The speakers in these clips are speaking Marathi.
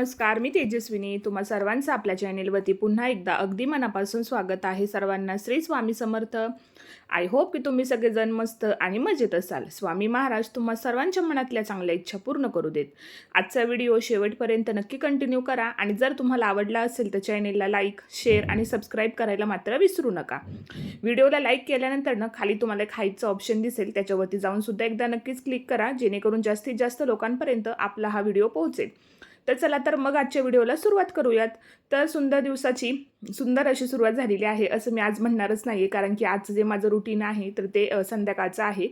नमस्कार, मी तेजस्विनी. तुम्हा सर्वांचं आपल्या चॅनेलवरती पुन्हा एकदा अगदी मनापासून स्वागत आहे. सर्वांना श्री स्वामी समर्थ. आय होप की तुम्ही सगळेजण मस्त आणि मजेत असाल. स्वामी महाराज तुम्हा सर्वांच्या मनातल्या चांगल्या इच्छा पूर्ण करू देत. आजचा व्हिडिओ शेवटपर्यंत नक्की कंटिन्यू करा आणि जर तुम्हाला आवडला असेल तर चॅनेलला लाईक, शेअर आणि सबस्क्राईब करायला मात्र विसरू नका. व्हिडिओला लाईक केल्यानंतर खाली तुम्हाला एक हाईटचं ऑप्शन दिसेल, त्याच्यावरती जाऊन सुद्धा एकदा नक्कीच क्लिक करा, जेणेकरून जास्तीत जास्त लोकांपर्यंत आपला हा व्हिडिओ पोहोचेल. तर चला तर मग आजच्या व्हिडिओला सुरुवात करूयात. तर सुंदर दिवसाची सुंदर अशी सुरुवात झालेली आहे असं मी आज म्हणणारच नाही, कारण की आजचं जे माझं रुटीन आहे तर ते संध्याकाळचं आहे.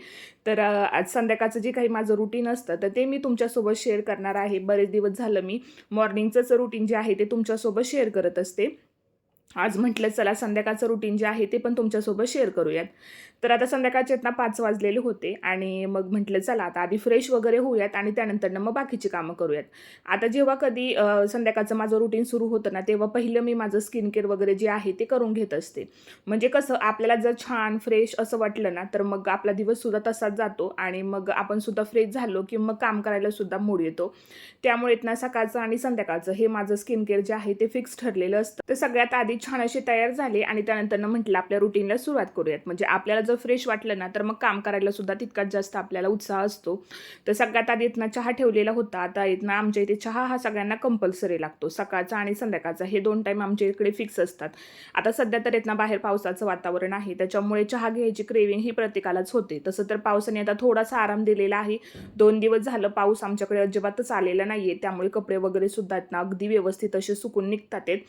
तर आज संध्याकाळचं जे काही माझं रुटीन असतं तर ते मी तुमच्यासोबत शेअर करणार आहे. बरेच दिवस झालं मी मॉर्निंगचंच रुटीन जे आहे ते तुमच्यासोबत शेअर करत असते. आज म्हटलं चला संध्याकाळचं रुटीन जे आहे ते पण तुमच्यासोबत शेअर करूयात. तर आता संध्याकाळचे 5 वाजलेले होते आणि मग म्हटलं चला आता आधी फ्रेश वगैरे होऊयात आणि त्यानंतर मग बाकीची कामं करूयात. आता जेव्हा कधी संध्याकाळचं माझं रुटीन सुरू होतं ना, तेव्हा पहिलं मी माझं स्किन केअर वगैरे जे आहे ते करून घेत असते. म्हणजे कसं आपल्याला जर छान फ्रेश असं वाटलं ना, तर मग आपला दिवससुद्धा तसाच जातो आणि मग आपण सुद्धा फ्रेश झालो की मग काम करायला सुद्धा मूड येतो. त्यामुळे सकाळचं आणि संध्याकाळचं हे माझं स्किन केअर जे आहे ते फिक्स ठरलेलं असतं. तर सगळ्यात आधी छान असे तयार झाले आणि त्यानंतर म्हटलं आपल्या रुटीनला सुरुवात करूयात. म्हणजे आपल्याला जर फ्रेश वाटलं ना, तर मग काम करायला सुद्धा तितकाच जास्त आपल्याला उत्साह असतो. तर सगळ्यात आधी चहा ठेवलेला होता. आता आमच्या इथे चहा हा सगळ्यांना कंपल्सरी लागतो. सकाळचा आणि संध्याकाळचा हे 2 टाईम आमच्या इकडे फिक्स असतात. आता सध्या तर बाहेर पावसाचं वातावरण आहे, त्याच्यामुळे चहा घ्यायची क्रेविंग ही प्रत्येकालाच होते. तसं तर पावसाने आता थोडासा आराम दिलेला आहे. 2 दिवस झालं पाऊस आमच्याकडे अजिबातच आलेला नाहीये, त्यामुळे कपडे वगैरे सुद्धा अगदी व्यवस्थित असे सुकून निघतात आहेत.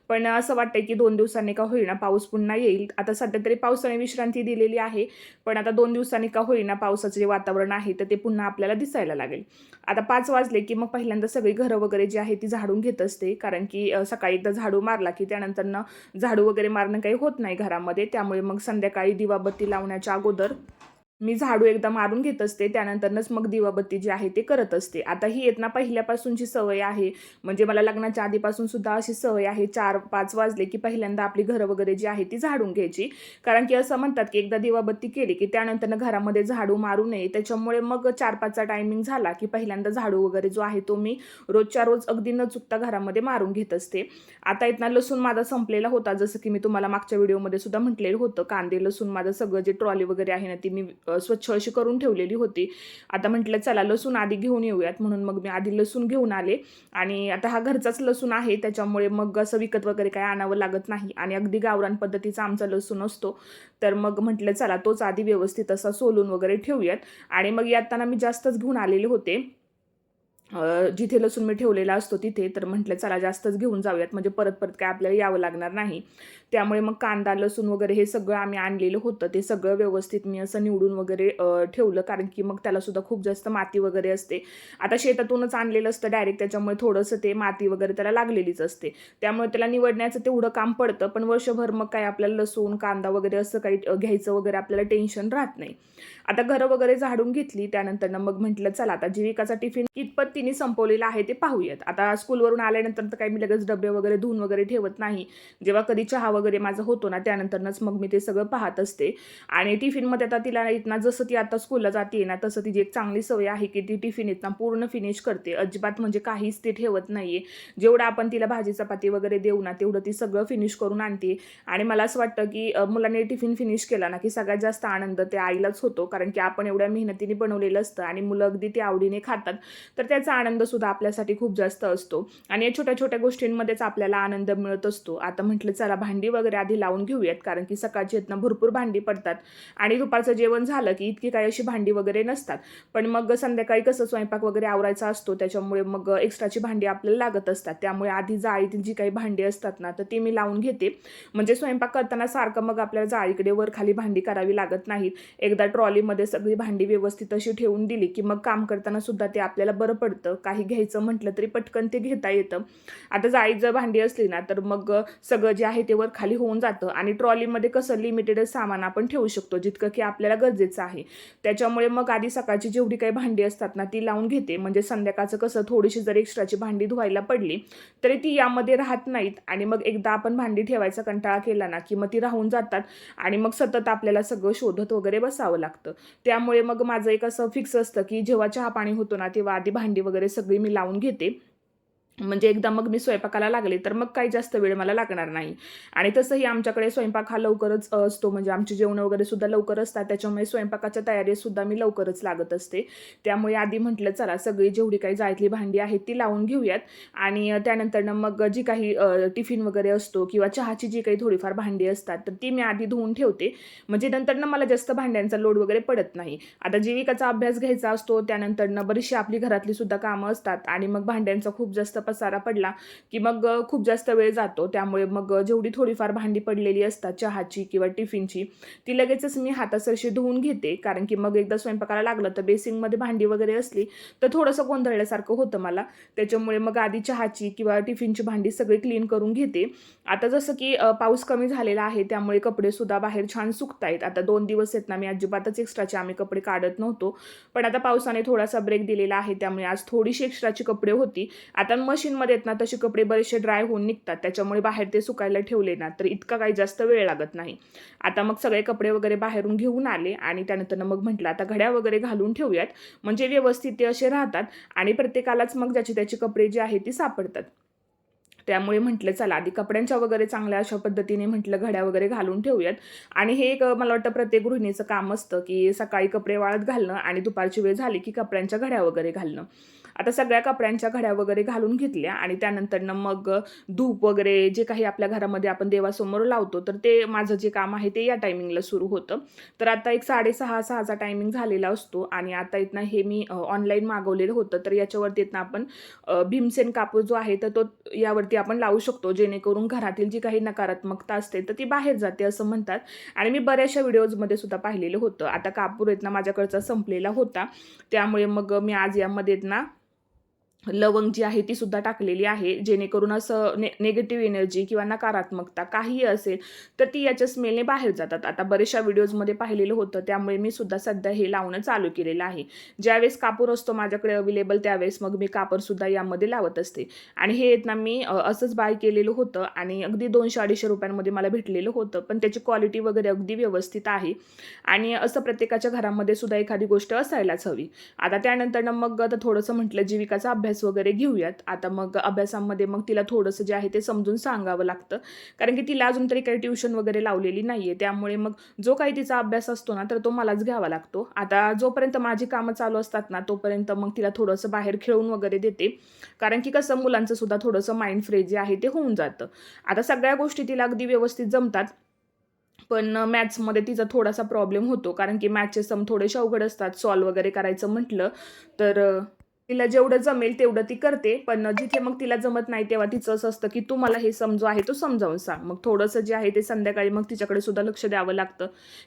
पण असं वाटतंय की 2 दिवसांनी का होईना पाऊस पुन्हा येईल. आता सध्या तरी पावसाने विश्रांती दिलेली आहे, पण आता 2 दिवसांनी का होईना पावसाचं जे वातावरण आहे तर ते पुन्हा आपल्याला दिसायला लागेल. आता 5 वाजले की मग पहिल्यांदा सगळी घरं वगैरे जी आहे ती झाडून घेत असते, कारण की सकाळी एकदा झाडू मारला की त्यानंतर झाडू वगैरे मारणं काही होत नाही घरामध्ये. त्यामुळे मग संध्याकाळी दिवाबत्ती लावण्याच्या अगोदर मी झाडू एकदा मारून घेत असते, त्यानंतरच मग दिवाबत्ती जी आहे ते करत असते. आता ही पहिल्यापासूनची सवय आहे. म्हणजे मला लग्नाच्या आधीपासून सुद्धा अशी सवय आहे, 4-5 वाजले की पहिल्यांदा आपली घरं वगैरे जी आहे ती झाडून घ्यायची. कारण की असं म्हणतात की एकदा दिवाबत्ती केली की त्यानंतर घरामध्ये झाडू मारू नये. त्याच्यामुळे मग 4-5चा टायमिंग झाला की पहिल्यांदा झाडू वगैरे जो आहे तो मी रोजच्या रोज अगदी न चुकता घरामध्ये मारून घेत असते. आता लसूण माझा संपलेला होता, जसं की मी तुम्हाला मागच्या व्हिडिओमध्ये सुद्धा म्हटलेलं होतं. कांदे लसूण माझं सगळं जे ट्रॉली वगैरे आहे ना ती मी स्वच्छ अशी करून ठेवलेली होती. आता म्हटलं चला लसूण आधी घेऊन येऊयात, म्हणून मग मी आधी लसूण घेऊन आले. आणि आता हा घरचाच लसूण आहे, त्याच्यामुळे मग असं विकत वगैरे काय आणावं लागत नाही आणि अगदी गावरान पद्धतीचा आमचा लसूण असतो. तर मग म्हटलं चला तोच आधी व्यवस्थित असा सोलून वगैरे ठेवूयात. आणि मग येताना मी जास्तच घेऊन आलेले होते, जिथे लसूण मी ठेवलेला असतो तिथे. तर म्हटलं चला जास्तच घेऊन जाऊयात, म्हणजे परत परत काय आपल्याला यावं लागणार नाही. त्यामुळे मग कांदा लसूण वगैरे हे सगळं आम्ही आणलेलं होतं, ते सगळं व्यवस्थित मी असं निवडून वगैरे ठेवलं, कारण की मग त्याला सुद्धा खूप जास्त माती वगैरे असते. आता शेतातूनच आणलेलं असतं डायरेक्ट, त्याच्यामुळे थोडंसं ते माती वगैरे त्याला लागलेलीच असते. त्यामुळे त्याला निवडण्याचं तेवढं काम पडतं, पण वर्षभर मग काय आपल्याला लसूण कांदा वगैरे असं काही घ्यायचं वगैरे आपल्याला टेन्शन राहत नाही. आता घरं वगैरे झाडून घेतली, त्यानंतर मग म्हटलं चला आता जीविकाचा टिफिन कितपत तिने संपवलेला आहे ते पाहूयात. आता स्कूलवरून आल्यानंतर तर काही मी लगेच डबे वगैरे धुवून वगैरे ठेवत नाही. जेव्हा कधी चहा वगैरे माझा होतो ना, त्यानंतरच मग मी ते सगळं पाहत असते. आणि टिफिनमध्ये आता तिला जसं ती आता स्कूलला जाते ना, तसं तिची एक चांगली सवय आहे की ती टिफिन पूर्ण फिनिश करते. अजिबात म्हणजे काहीच ती ठेवत नाहीये. जेवढं आपण तिला भाजी चपाती वगैरे देऊ ना, तेवढं ती सगळं फिनिश करून आणते. आणि मला असं वाटतं की मुलांनी टिफिन फिनिश केला ना की सगळ्यात जास्त आनंद त्या आईलाच होतो, कारण की आपण एवढ्या मेहनतीने बनवलेलं असतं आणि मुलं अगदी ते आवडीने खातात. तर त्याचा आनंद सुद्धा आपल्यासाठी खूप जास्त असतो आणि या छोट्या छोट्या गोष्टींमध्येच आपल्याला आनंद मिळत असतो. आता म्हटलं चला भांडी वगैरे आधी लावून घेऊयात, कारण की सकाळची भरपूर भांडी पडतात आणि दुपारचं जेवण झालं की इतकी काही अशी भांडी वगैरे नसतात. पण मग संध्याकाळी कसं स्वयंपाक वगैरे आवरायचा असतो, त्याच्यामुळे मग एक्स्ट्राची भांडी आपल्याला लागत असतात. त्यामुळे आधी जाळीतील जी काही भांडी असतात ना, तर ती मी लावून घेते. म्हणजे स्वयंपाक करताना सारखं मग आपल्याला जाळीकडे वर खाली भांडी करावी लागत नाहीत. एकदा ट्रॉलीमध्ये सगळी भांडी व्यवस्थित अशी ठेवून दिली की मग काम करताना सुद्धा ते आपल्याला बरं पडतं. काही घ्यायचं म्हटलं तरी पटकन ते घेता येतं. आता जाळीत जर भांडी असली ना, तर मग सगळं जे आहे ते वर खाली होऊन जातं आणि ट्रॉलीमध्ये कसं लिमिटेडच सामान आपण ठेवू शकतो, जितकं की आपल्याला गरजेचं आहे. त्याच्यामुळे मग आधी सकाळची जेवढी काही भांडी असतात ना ती लावून घेते. म्हणजे संध्याकाळचं कसं थोडीशी जर एक्स्ट्राची भांडी धुवायला पडली तरी ती यामध्ये राहत नाहीत आणि मग एकदा आपण भांडी ठेवायचा कंटाळा केला ना की मग ती राहून जातात आणि मग सतत आपल्याला सगळं शोधत वगैरे बसावं लागतं. त्यामुळे मग माझं एक असं फिक्स असतं की जेव्हा चहा पाणी होतो ना, तेव्हा आधी भांडी वगैरे सगळी मी लावून घेते. म्हणजे एकदा मग मी स्वयंपाकाला लागले तर मग काही जास्त वेळ मला लागणार नाही. आणि तसंही आमच्याकडे स्वयंपाक हा लवकरच असतो, म्हणजे आमची जेवणं वगैरे सुद्धा लवकर असतात. त्याच्यामुळे स्वयंपाकाच्या तयारीसुद्धा मी लवकरच लागत असते. त्यामुळे आधी म्हटलं चला सगळी जेवढी काही जाळीतली भांडी आहेत ती लावून घेऊयात आणि त्यानंतरनं मग जी काही टिफिन वगैरे असतो किंवा चहाची जी काही थोडीफार भांडी असतात तर ती मी आधी धुवून ठेवते. म्हणजे नंतरनं मला जास्त भांड्यांचा लोड वगैरे पडत नाही. आता जीविकाचा अभ्यास घ्यायचा असतो, त्यानंतरनं बरीचशी आपली घरातली सुद्धा कामं असतात आणि मग भांड्यांचा खूप जास्त पसारा पडला की मग खूप जास्त वेळ जातो. त्यामुळे मग जेवढी थोडीफार भांडी पडलेली असतात चहाची किंवा टिफिनची ती लगेचच मी हातासरशी धुवून घेते. कारण की मग एकदा स्वयंपाकाला लागलं तर बेसिंगमध्ये भांडी वगैरे असली तर थोडंसं गोंधळल्यासारखं होतं मला. त्याच्यामुळे मग आधी चहाची किंवा टिफिनची भांडी सगळी क्लीन करून घेते. आता जसं की पाऊस कमी झालेला आहे त्यामुळे कपडेसुद्धा बाहेर छान सुकतायत. आता 2 दिवस आहेत ना मी अजिबातच एक्स्ट्राचे आम्ही कपडे काढत नव्हतो. पण आता पावसाने थोडासा ब्रेक दिलेला आहे त्यामुळे आज थोडीशी एक्स्ट्राची कपडे होती. आता मशीनमध्ये आहेत ना तसे कपडे बरेचसे ड्राय होऊन निघतात. त्याच्यामुळे बाहेर ते सुकायला ठेवले ना तर इतका काही जास्त वेळ लागत नाही. आता मग सगळे कपडे वगैरे बाहेरून घेऊन आले आणि त्यानंतर मग म्हटलं आता घड्या वगैरे घालून ठेवूयात, म्हणजे व्यवस्थित ते असे राहतात आणि प्रत्येकालाच मग ज्याची त्याची कपडे जी आहेत ती सापडतात. त्यामुळे म्हटलं चला आधी कपड्यांच्या वगैरे चांगल्या अशा पद्धतीने म्हटलं घड्या वगैरे घालून ठेवूयात. आणि हे एक मला वाटतं प्रत्येक गृहिणीचं काम असतं की सकाळी कपडे वाळत घालणं आणि दुपारची वेळ झाली की कपड्यांच्या घड्या वगैरे घालणं. आता सगळ्या कपड्यांच्या घड्या वगैरे घालून घेतल्या आणि त्यानंतरनं मग धूप वगैरे जे काही आपल्या घरामध्ये आपण देवासमोर लावतो तर ते माझं जे काम आहे ते या टायमिंगला सुरू होतं. तर आता एक 6:30-6चा टायमिंग झालेला असतो आणि आता इथनं हे मी ऑनलाईन मागवलेलं होतं. तर याच्यावरती इथनं आपण भीमसेन कापूर जो आहे तर तो यावरती आपण लावू शकतो, जेणेकरून घरातील जी काही नकारात्मकता असते तर ती बाहेर जाते असं म्हणतात. आणि मी बऱ्याचशा व्हिडिओजमध्ये सुद्धा पाहिलेलं होतं. आता कापूर आहेत ना माझ्याकडचा संपलेला होता, त्यामुळे मग मी आज यामध्ये आहेत ना लवंग जी आहे ती सुद्धा टाकलेली आहे, जेणेकरून असं निगेटिव्ह एनर्जी किंवा नकारात्मकता काहीही असेल तर ती याच्या स्मेलने बाहेर जातात. आता बऱ्याचशा व्हिडिओजमध्ये पाहिलेलं होतं, त्यामुळे मी सुद्धा सध्या हे लावणं चालू केलेलं आहे. ज्यावेळेस कापूर असतो माझ्याकडे अवेलेबल त्यावेळेस मग मी कापूरसुद्धा यामध्ये लावत असते. आणि हे आहेत ना मी असंच बाय केलेलं होतं आणि अगदी 200-250 रुपयांमध्ये मला भेटलेलं होतं, पण त्याची क्वालिटी वगैरे अगदी व्यवस्थित आहे. आणि असं प्रत्येकाच्या घरामध्ये सुद्धा एखादी गोष्ट असायलाच हवी. आता त्यानंतर मग आता थोडंसं म्हटलं जीविकाचा अभ्यास वगैरे घेऊयात. आता मग अभ्यासामध्ये मग तिला थोडंसं जे आहे ते समजून सांगावं लागतं, कारण की तिला अजून तरी काही ट्युशन वगैरे लावलेली नाहीये. त्यामुळे मग जो काही तिचा अभ्यास असतो ना तर तो मलाच घ्यावा लागतो. आता जोपर्यंत माझी कामं चालू असतात ना तोपर्यंत मग तिला थोडंसं बाहेर खेळून वगैरे देते, कारण की कसं मुलांचं सुद्धा थोडंसं माइंड फ्रेश जे आहे ते होऊन जातं. आता सगळ्या गोष्टी तिला अगदी व्यवस्थित जमतात, पण मॅथ्समध्ये तिचा थोडासा प्रॉब्लेम होतो, कारण की मॅथ्सचे सम थोडेसे अवघड असतात. सॉल्व्ह वगैरे करायचं म्हटलं तर तिला जेवढं जमेल तेवढं ती करते, पण जिथे मग तिला जमत नाही तेव्हा तिचं असं असतं की तू मला हे समजू आहे तो समजावून सांग. मग थोडंसं जे आहे ते संध्याकाळी मग तिच्याकडे सुद्धा लक्ष द्यावं लागतं.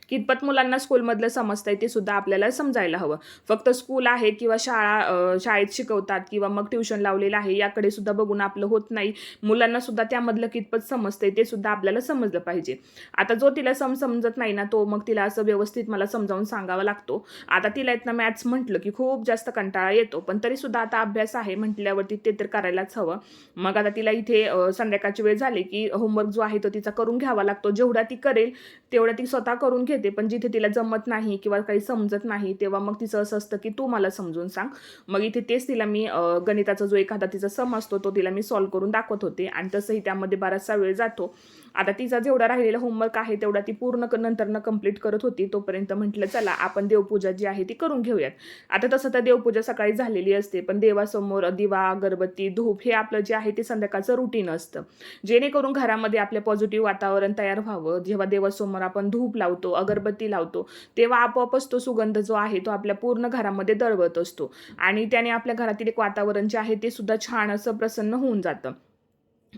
कितपत मुलांना स्कूलमधलं समजतंय ते सुद्धा आपल्याला समजायला हवं. फक्त स्कूल आहे किंवा शाळेत शिकवतात किंवा मग ट्युशन लावलेलं आहे याकडे सुद्धा बघून आपलं होत नाही. मुलांना सुद्धा त्यामधलं कितपत समजतंय ते सुद्धा आपल्याला समजलं पाहिजे. आता जो तिला समजत नाही ना तो मग तिला असं व्यवस्थित मला समजावून सांगावा लागतो. आता तिला इथनं मॅथ्स म्हटलं की खूप जास्त कंटाळा येतो, पण सुद्धा आता अभ्यास आहे म्हटल्यावरती ते तर करायलाच हवं. मग आता तिला इथे संध्याकाळची वेळ झाली की होमवर्क जो आहे तो तिचा करून घ्यावा लागतो. जेवढा ती करेल तेवढा ती स्वतः करून घेते, पण जिथे तिला जमत नाही किंवा काही समजत नाही तेव्हा मग तिचं असं असतं की तू मला समजून सांग. मग इथे तेच तिला मी गणिताचा जो एखादा तिचा सम असतो तो तिला मी सॉल्व्ह करून दाखवत होते आणि तसंही त्यामध्ये बराचसा वेळ जातो. आता तिचा जेवढा राहिलेला होमवर्क आहे तेवढा ती पूर्ण नंतरनं कंप्लीट करत होती. तोपर्यंत म्हटलं चला आपण देवपूजा जी आहे ती करून घेऊयात. आता तसं तर देवपूजा सकाळी झालेली असते, पण देवासमोर दिवा, अगरबत्ती, धूप हे आपलं जे आहे ते संध्याकाळचं रुटीन असतं, जेणेकरून घरामध्ये आपलं पॉझिटिव्ह वातावरण तयार व्हावं. जेव्हा देवासमोर आपण धूप लावतो, अगरबत्ती लावतो, तेव्हा आपोआपच तो सुगंध जो आहे तो आपल्या पूर्ण घरामध्ये दरवळत असतो आणि त्याने आपल्या घरातील एक वातावरण जे आहे ते सुद्धा छान असं प्रसन्न होऊन जातं.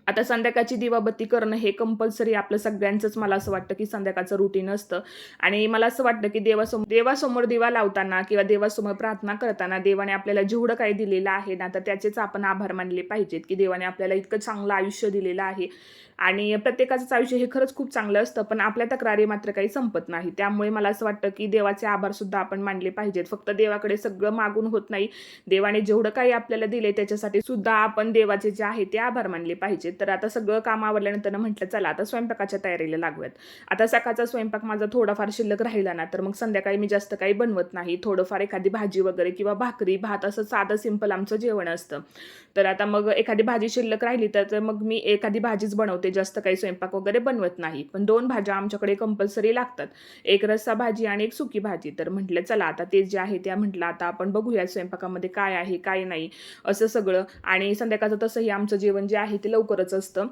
आता संध्याकाळची दिवाबत्ती करणं हे कंपल्सरी आपलं सगळ्यांचंच मला असं वाटतं की संध्याकाळचं रुटीन असतं. आणि मला असं वाटतं की देवासमोर दिवा लावताना किंवा देवासमोर प्रार्थना करताना देवाने आपल्याला जेवढं काही दिलेलं आहे ना तर त्याचेच आपण आभार मानले पाहिजेत, की देवाने आपल्याला इतकं चांगलं आयुष्य दिलेलं आहे. आणि प्रत्येकाचंच आयुष्य हे खरंच खूप चांगलं असतं, पण आपल्या तक्रारी मात्र काही संपत नाही. त्यामुळे मला असं वाटतं, की देवाचे आभारसुद्धा आपण मानले पाहिजेत. फक्त देवाकडे सगळं मागून होत नाही. देवाने जेवढं काही आपल्याला दिले त्याच्यासाठी सुद्धा आपण देवाचे जे आहे ते आभार मानले पाहिजेत. तर आता सगळं काम आवरल्यानंतर म्हटलं चला आता स्वयंपाकाच्या तयारीला लागूयात. आता सकाळचा स्वयंपाक माझा थोडाफार शिल्लक राहिला ना, तर मग संध्याकाळी मी जास्त काही बनवत नाही. थोडंफार एखादी भाजी वगैरे किंवा भाकरी, भात असं साधं सिंपल आमचं जेवण असतं. तर आता मग एखादी भाजी शिल्लक राहिली तर मग मी एखादी भाजीच बनवते. जास्त काही स्वयंपाक वगैरे बनवत नाही. पण 2 भाज्या आमच्याकडे कंपल्सरी लागतात. एक रस्सा भाजी आणि एक सुकी भाजी. तर म्हटलं चला आता ते जे आहे त्या म्हटलं आता आपण बघूया स्वयंपाकामध्ये काय आहे, काय नाही असं सगळं. आणि संध्याकाळचं तसंही आमचं जेवण जे आहे ते लवकरच असतं.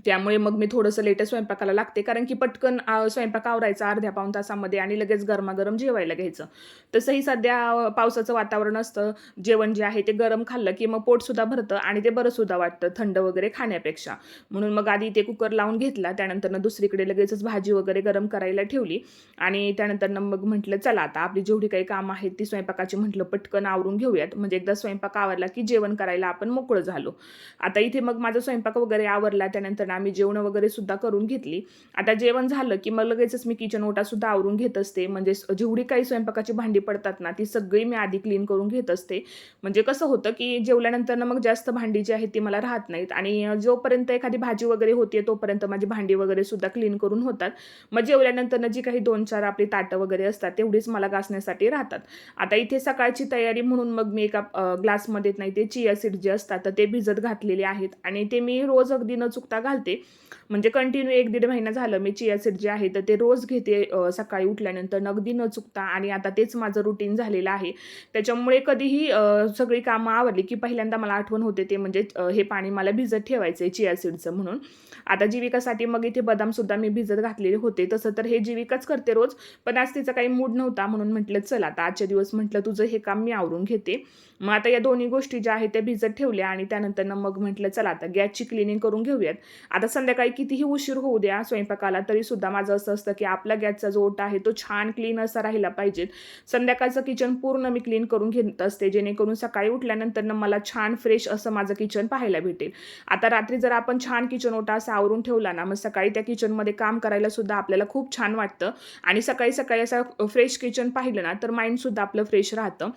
त्यामुळे मग मी थोडंसं लेटच स्वयंपाकाला लागते कारण की पटकन स्वयंपाक आवरायचा अर्ध्या पाऊण तासामध्ये आणि लगेच गरमागरम जेवायला घ्यायचं. तसंही सध्या पावसाचं वातावरण असतं. जेवण जे आहे ते गरम खाल्लं की मग पोटसुद्धा भरतं आणि ते बरंसुद्धा वाटतं थंड वगैरे खाण्यापेक्षा. म्हणून मग आधी ते कुकर लावून घेतला. त्यानंतरनं दुसरीकडे लगेचच भाजी वगैरे गरम करायला ठेवली आणि त्यानंतरनं मग म्हटलं चला आता आपली जेवढी काही कामं आहेत ती स्वयंपाकाची म्हटलं पटकन आवरून घेऊयात. म्हणजे एकदा स्वयंपाक आवरला की जेवण करायला आपण मोकळं झालो. आता इथे मग माझा स्वयंपाक वगैरे आवरला. त्यानंतर आम्ही जेवणं वगैरे सुद्धा करून घेतली. आता जेवण झालं की मग लगेचच मी किचन ओटा सुद्धा आवरून घेत असते. म्हणजे जेवढी काही स्वयंपाकाची भांडी पडतात ना, ती सगळी मी आधी क्लीन करून घेत असते. म्हणजे कसं होतं की जेवल्यानंतर मग जास्त भांडी जी आहेत ती मला राहत नाहीत आणि जोपर्यंत एखादी भाजी वगैरे होते तोपर्यंत माझी भांडी वगैरे सुद्धा क्लीन करून होतात. मग जेवल्यानंतर जी काही 2-4 आपली ताटं वगैरे असतात तेवढीच मला घासण्यासाठी राहतात. आता इथे सकाळची तयारी म्हणून मग मी एका ग्लासमध्ये नाही ते चिया सीड जे असतात तर ते भिजत घातलेले आहेत आणि ते मी रोज अगदी न चुकता घालते. म्हणजे कंटिन्यू 1-1.5 महिना झालं मी चिया सीड जे आहे तर ते रोज घेते सकाळी उठल्यानंतर अगदी न चुकता आणि आता तेच माझं रुटीन झालेलं आहे. त्याच्यामुळे कधीही सगळी कामं आवरली की पहिल्यांदा मला आठवण होते ते म्हणजे हे पाणी मला भिजत ठेवायचं आहे चिया सीडचं म्हणून. आता जीविकासाठी मग इथे बदामसुद्धा मी भिजत घातलेले होते. तसं तर हे जीविकाच करते रोज. पण आज तिचा काही मूड नव्हता म्हणून म्हटलं चल आता आजच्या दिवस म्हटलं तुझं हे काम मी आवरून घेते. मग आता या दोन्ही गोष्टी ज्या आहेत त्या भिजत ठेवल्या आणि त्यानंतरनं मग म्हटलं चला आता गॅसची क्लिनिंग करून घेऊयात. आता संध्याकाळी कितीही उशीर होऊ द्या स्वयंपाकाला तरीसुद्धा माझं असं असतं की आपला गॅसचा जो ओटा आहे तो छान क्लीन असा राहिला पाहिजे. संध्याकाळचं किचन पूर्ण मी क्लीन करून घेत असते जेणेकरून सकाळी उठल्यानंतरनं मला छान फ्रेश असं माझं किचन पाहायला भेटेल. आता रात्री जर आपण छान किचन ओटा असा आवरून ठेवला ना मग सकाळी त्या किचनमध्ये काम करायला सुद्धा आपल्याला खूप छान वाटतं आणि सकाळी सकाळी असं फ्रेश किचन पाहिलं ना तर माइंडसुद्धा आपलं फ्रेश राहतं.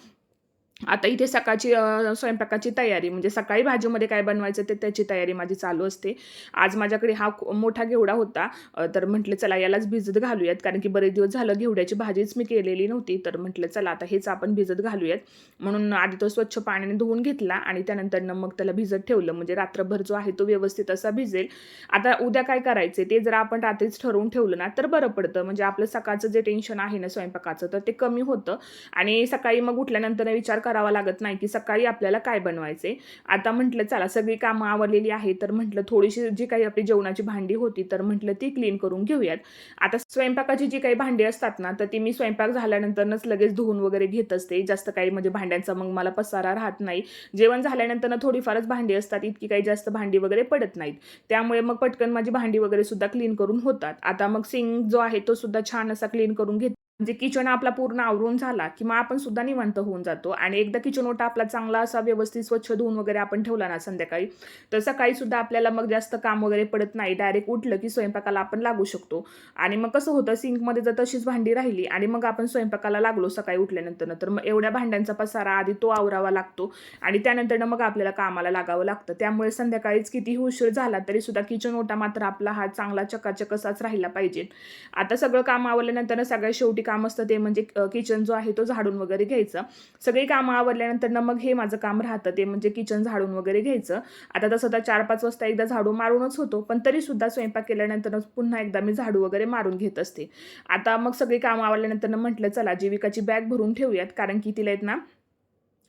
आता इथे सकाळची स्वयंपाकाची तयारी म्हणजे सकाळी भाजीमध्ये काय बनवायचं ते त्याची तयारी माझी चालू असते. आज माझ्याकडे हा मोठा घेवडा होता. तर म्हटलं चला यालाच भिजत घालूयात कारण की बरेच दिवस झालं घेवड्याची भाजीच मी केलेली नव्हती. तर म्हटलं चला आता हेच आपण भिजत घालूयात. म्हणून आधी तो स्वच्छ पाण्याने धुवून घेतला आणि त्यानंतरनं मग त्याला भिजत ठेवलं म्हणजे रात्रभर जो आहे तो व्यवस्थित असा भिजेल. आता उद्या काय करायचं ते जर आपण रात्रीच ठरवून ठेवलं ना तर बरं पडतं. म्हणजे आपलं सकाळचं जे टेन्शन आहे ना स्वयंपाकाचं तर ते कमी होतं आणि सकाळी मग उठल्यानंतर विचार करावा लागत नाही की सकाळी आपल्याला काय बनवायचे. आता म्हटलं चला सगळी कामं आवरलेली आहे तर म्हटलं थोडीशी जी काही आपली जेवणाची भांडी होती तर म्हटलं ती क्लीन करून घेऊयात. आता स्वयंपाकाची जी काही भांडी असतात ना तर ती मी स्वयंपाक झाल्यानंतरच लगेच धुवून वगैरे घेत असते. जास्त काही म्हणजे भांड्यांचा मग मला पसारा राहत नाही. जेवण झाल्यानंतर थोडीफारच भांडी असतात इतकी काही जास्त भांडी वगैरे पडत नाहीत. त्यामुळे मग पटकन माझी भांडी वगैरे सुद्धा क्लीन करून होतात. आता मग सिंक जो आहे तो सुद्धा छान असा क्लीन करून घेते. म्हणजे किचन आपला पूर्ण आवरून झाला की मग आपण सुद्धा निवांत होऊन जातो आणि एकदा किचन ओटा आपला चांगला असा व्यवस्थित स्वच्छ धुवून वगैरे आपण ठेवला ना संध्याकाळी तर सकाळी सुद्धा आपल्याला मग जास्त काम वगैरे पडत नाही. डायरेक्ट उठलं की स्वयंपाकाला आपण लागू शकतो. आणि मग कसं होतं सिंकमध्ये जर तशीच भांडी राहिली आणि मग आपण स्वयंपाकाला लागलो सकाळी उठल्यानंतर तर मग एवढ्या भांड्यांचा पसारा आधी तो आवरावा लागतो आणि त्यानंतर मग आपल्याला कामाला लागावं लागतं. त्यामुळे संध्याकाळीच कितीही उशीर झाला तरी सुद्धा किचन ओटा मात्र आपला हा चांगला चकाचक असाच राहिला पाहिजे. आता सगळं काम आवरल्यानंतर सगळ्यात शेवटी काम असतं ते म्हणजे किचन जो आहे तो झाडून वगैरे घ्यायचं. सगळी कामं आवरल्यानंतर मग हे माझं काम राहतं ते म्हणजे किचन झाडून वगैरे घ्यायचं. आता तसं तर 4-5 वाजता एकदा झाडू मारूनच होतो पण तरी सुद्धा स्वयंपाक केल्यानंतर पुन्हा एकदा मी झाडू वगैरे मारून घेत असते. आता मग सगळी कामं आवरल्यानंतर म्हटलं चला जीविकाची बॅग भरून ठेवूयात कारण की तिला आहेत ना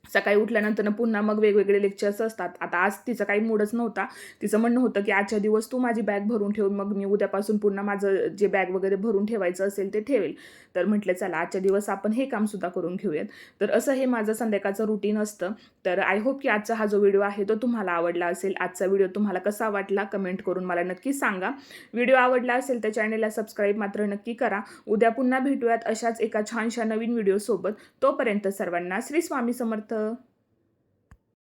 सकाळी उठल्यानंतर पुन्हा मग वेगवेगळे लेक्चर्स असतात. आता आज तिचं काही मूडच नव्हता. तिचं म्हणणं होतं की आजच्या दिवस तू माझी बॅग भरून ठेव मग मी उद्यापासून पुन्हा माझं जे बॅग वगैरे भरून ठेवायचं असेल ते ठेवेल. तर म्हटलं चला आजच्या दिवस आपण हे कामसुद्धा करून घेऊयात. तर असं हे माझं संध्याकाळचं रुटीन असतं. तर आय होप की आजचा हा जो व्हिडिओ आहे तो तुम्हाला आवडला असेल. आजचा व्हिडिओ तुम्हाला कसा वाटला कमेंट करून मला नक्की सांगा. व्हिडिओ आवडला असेल तर चॅनेलला सबस्क्राईब मात्र नक्की करा. उद्या पुन्हा भेटूयात अशाच एका छानशा नवीन व्हिडिओसोबत. तोपर्यंत सर्वांना श्री स्वामी समर्थ.